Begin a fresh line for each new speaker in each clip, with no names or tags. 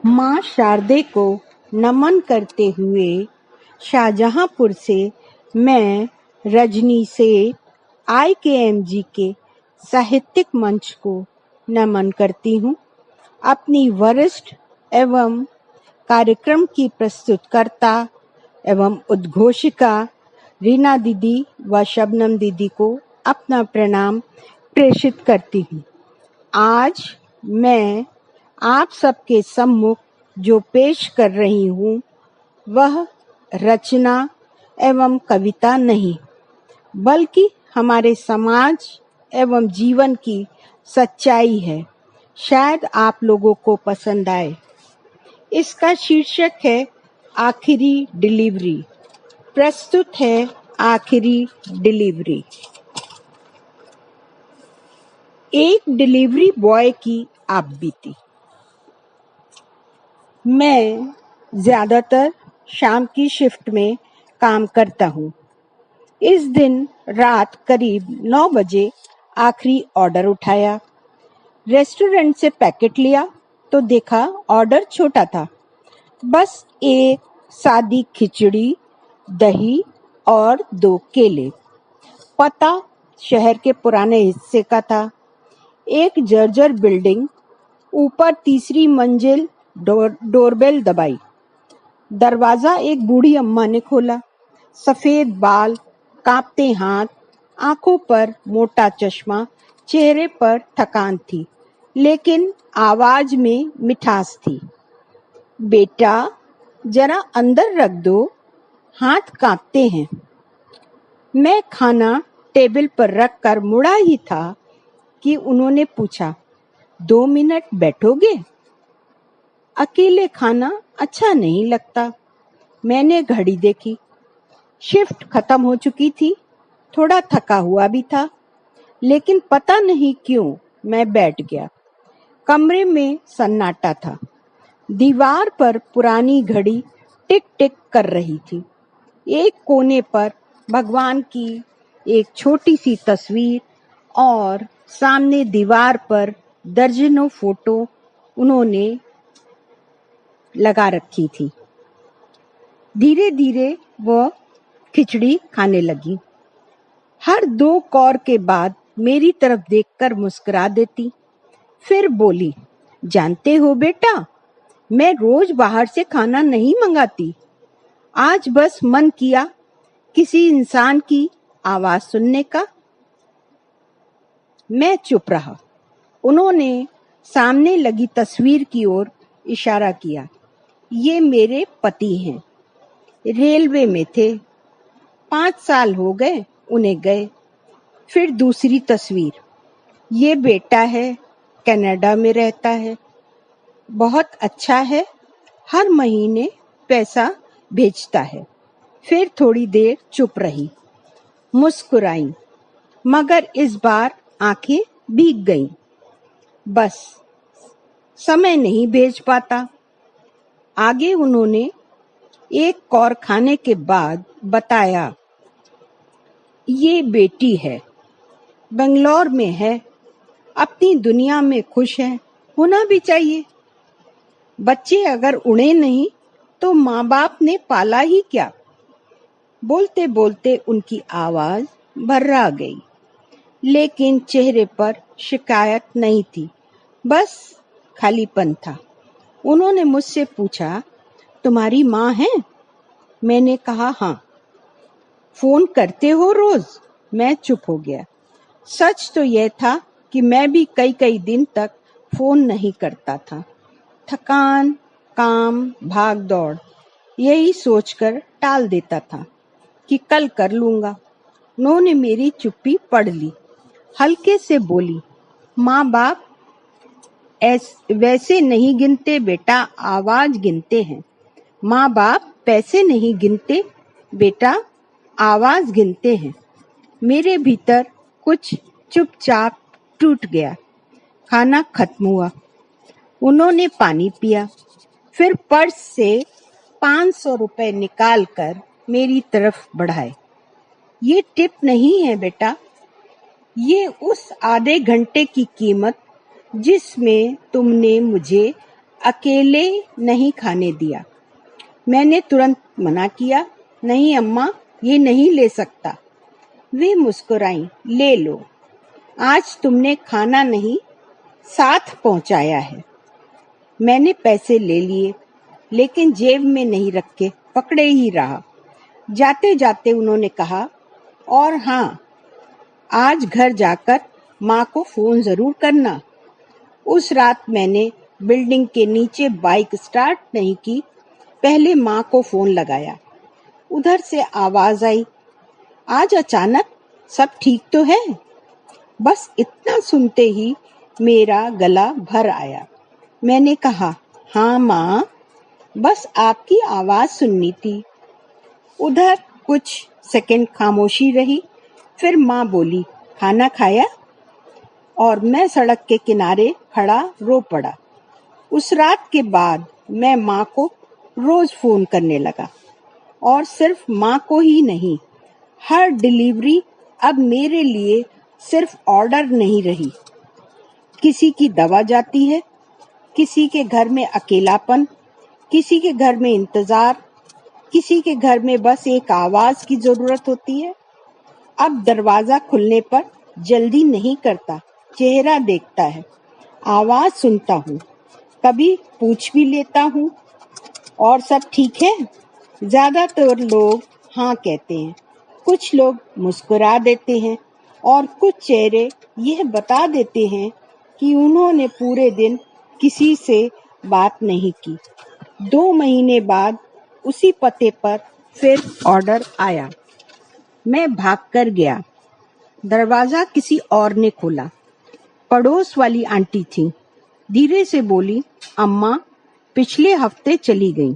मां शारदे को नमन करते हुए शाहजहांपुर से मैं रजनी सेठ IKMG के साहित्यिक मंच को नमन करती हूँ। अपनी वरिष्ठ एवं कार्यक्रम की प्रस्तुतकर्ता एवं उद्घोषिका रीना दीदी व शबनम दीदी को अपना प्रणाम प्रेषित करती हूँ। आज मैं आप सबके सम्मुख जो पेश कर रही हूँ वह रचना एवं कविता नहीं, बल्कि हमारे समाज एवं जीवन की सच्चाई है। शायद आप लोगों को पसंद आए। इसका शीर्षक है आखिरी डिलीवरी। प्रस्तुत है आखिरी डिलीवरी। एक डिलीवरी बॉय की आप बीती। मैं ज्यादातर शाम की शिफ्ट में काम करता हूँ। इस दिन रात करीब 9 बजे आखिरी ऑर्डर उठाया। रेस्टोरेंट से पैकेट लिया तो देखा ऑर्डर छोटा था, बस एक सादी खिचड़ी, दही और 2 केले। पता शहर के पुराने हिस्से का था। एक जर्जर बिल्डिंग, ऊपर 3री मंजिल। डोरबेल दबाई। दरवाजा एक बूढ़ी अम्मा ने खोला। सफेद बाल, कांपते हाथ, आंखों पर मोटा चश्मा, चेहरे पर थकान थी, लेकिन आवाज में मिठास थी। बेटा, जरा अंदर रख दो, हाथ कांपते हैं। मैं खाना टेबल पर रखकर मुड़ा ही था कि उन्होंने पूछा, 2 मिनट बैठोगे? अकेले खाना अच्छा नहीं लगता। मैंने घड़ी देखी। शिफ्ट खत्म हो चुकी थी। थोड़ा थका हुआ भी था, लेकिन पता नहीं क्यों मैं बैठ गया। कमरे में सन्नाटा था। दीवार पर पुरानी घड़ी टिक टिक कर रही थी। एक कोने पर भगवान की एक छोटी सी तस्वीर और सामने दीवार पर दर्जनों फोटो उन्होंने लगा रखी थी। धीरे धीरे वह खिचड़ी खाने लगी। हर 2 कौर के बाद मेरी तरफ देखकर मुस्कुरा देती। फिर बोली, जानते हो बेटा, मैं रोज बाहर से खाना नहीं मंगाती। आज बस मन किया किसी इंसान की आवाज सुनने का। मैं चुप रहा। उन्होंने सामने लगी तस्वीर की ओर इशारा किया। ये मेरे पति हैं, रेलवे में थे, 5 साल हो गए उन्हें गए। फिर दूसरी तस्वीर, ये बेटा है, कनाडा में रहता है, बहुत अच्छा है, हर महीने पैसा भेजता है। फिर थोड़ी देर चुप रही, मुस्कुराई, मगर इस बार आंखें भीग गईं। बस समय नहीं भेज पाता। आगे उन्होंने एक कौर खाने के बाद बताया, ये बेटी है, बंगलौर में है, अपनी दुनिया में खुश है, होना भी चाहिए। बच्चे अगर उड़े नहीं तो माँ बाप ने पाला ही क्या। बोलते बोलते उनकी आवाज भर्रा गई, लेकिन चेहरे पर शिकायत नहीं थी, बस खालीपन था। उन्होंने मुझसे पूछा, तुम्हारी माँ है? मैंने कहा हाँ। फोन करते हो रोज? मैं चुप हो गया। सच तो यह था कि मैं भी कई कई दिन तक फोन नहीं करता था। थकान, काम, भाग दौड़, यही सोचकर टाल देता था कि कल कर लूंगा। उन्होंने मेरी चुप्पी पढ़ ली। हल्के से बोली, माँ बाप वैसे नहीं गिनते बेटा, आवाज गिनते हैं। माँ बाप पैसे नहीं गिनते बेटा, आवाज गिनते हैं। मेरे भीतर कुछ चुपचाप टूट गया। खाना खत्म हुआ। उन्होंने पानी पिया, फिर पर्स से 500 रुपए निकालकर मेरी तरफ बढ़ाए। ये टिप नहीं है बेटा, ये उस आधे घंटे की कीमत जिसमें तुमने मुझे अकेले नहीं खाने दिया। मैंने तुरंत मना किया, नहीं अम्मा, ये नहीं ले सकता। वे मुस्कुराईं, ले लो, आज तुमने खाना नहीं साथ पहुंचाया है। मैंने पैसे ले लिए, लेकिन जेब में नहीं रखे, पकड़े ही रहा। जाते जाते उन्होंने कहा, और हाँ, आज घर जाकर माँ को फोन जरूर करना। उस रात मैंने बिल्डिंग के नीचे बाइक स्टार्ट नहीं की, पहले माँ को फोन लगाया। उधर से आवाज आई, आज अचानक सब ठीक तो है? बस इतना सुनते ही मेरा गला भर आया। मैंने कहा, हाँ माँ, बस आपकी आवाज सुननी थी। उधर कुछ सेकंड खामोशी रही, फिर माँ बोली, खाना खाया? और मैं सड़क के किनारे खड़ा रो पड़ा। उस रात के बाद मैं माँ को रोज फोन करने लगा, और सिर्फ माँ को ही नहीं, हर डिलीवरी अब मेरे लिए सिर्फ ऑर्डर नहीं रही। किसी की दवा जाती है, किसी के घर में अकेलापन, किसी के घर में इंतजार, किसी के घर में बस एक आवाज की जरूरत होती है। अब दरवाजा खुलने पर जल्दी नहीं करता, चेहरा देखता है, आवाज सुनता हूँ, कभी पूछ भी लेता हूँ, और सब ठीक है? ज्यादातर लोग हाँ कहते हैं, कुछ लोग मुस्कुरा देते हैं, और कुछ चेहरे यह बता देते हैं कि उन्होंने पूरे दिन किसी से बात नहीं की। 2 महीने बाद उसी पते पर फिर ऑर्डर आया। मैं भागकर गया। दरवाजा किसी और ने खोला। पड़ोस वाली आंटी थी। धीरे से बोली, अम्मा पिछले हफ्ते चली गई।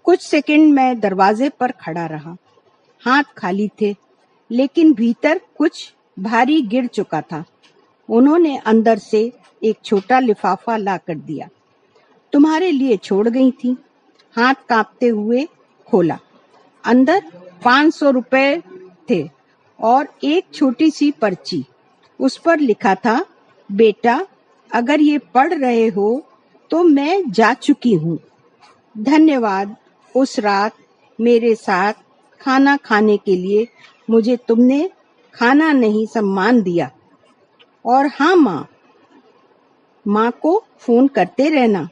कुछ सेकंड मैं दरवाजे पर खड़ा रहा। हाथ खाली थे, लेकिन भीतर कुछ भारी गिर चुका था। उन्होंने अंदर से एक छोटा लिफाफा ला कर दिया। तुम्हारे लिए छोड़ गई थी। हाथ कांपते हुए खोला। अंदर 500 रुपए थे और एक छोटी सी पर्ची। उस पर लिखा था, बेटा अगर ये पढ़ रहे हो तो मैं जा चुकी हूँ। धन्यवाद उस रात मेरे साथ खाना खाने के लिए। मुझे तुमने खाना नहीं सम्मान दिया। और हाँ माँ को फोन करते रहना।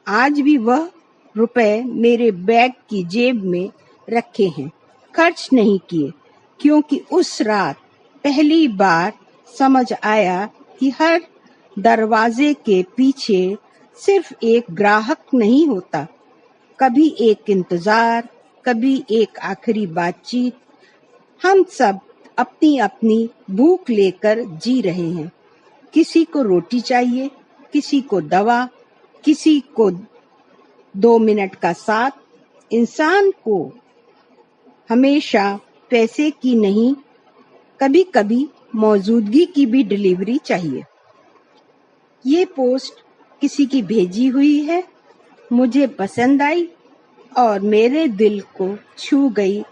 आज भी वह रुपए मेरे बैग की जेब में रखे हैं, खर्च नहीं किए, क्योंकि उस रात पहली बार समझ आया कि हर दरवाजे के पीछे सिर्फ एक ग्राहक नहीं होता, कभी एक इंतजार, कभी एक आखिरी बातचीत। हम सब अपनी अपनी भूख लेकर जी रहे हैं। किसी को रोटी चाहिए, किसी को दवा, किसी को 2 मिनट का साथ। इंसान को हमेशा पैसे की नहीं, कभी कभी मौजूदगी की भी डिलीवरी चाहिए। ये पोस्ट किसी की भेजी हुई है, मुझे पसंद आई और मेरे दिल को छू गई,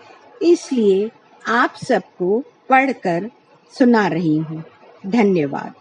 इसलिए आप सबको पढ़कर सुना रही हूँ। धन्यवाद।